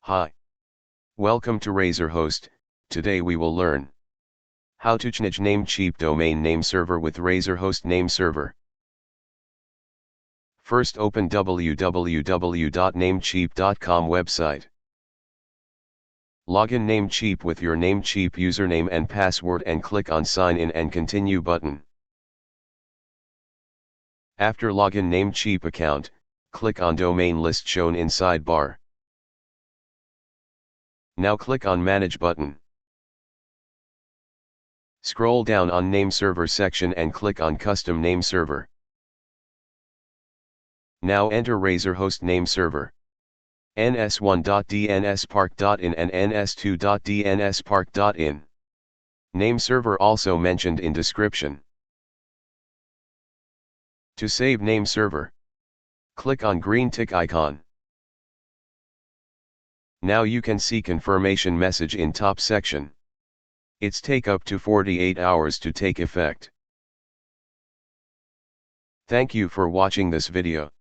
Hi. Welcome to Razorhost. Today we will learn how to change Namecheap domain name server with Razorhost Nameserver. First open www.namecheap.com website. Login Namecheap with your Namecheap username and password and click on Sign In and Continue button. After login Namecheap account, click on domain list shown in sidebar. Now click on Manage button. Scroll down on Nameserver section and click on Custom Nameserver. Now enter Razorhost Nameserver. ns1.dnspark.in and ns2.dnspark.in. Nameserver also mentioned in description. To save Nameserver, click on green tick icon. Now you can see confirmation message in top section. It's take up to 48 hours to take effect. Thank you for watching this video.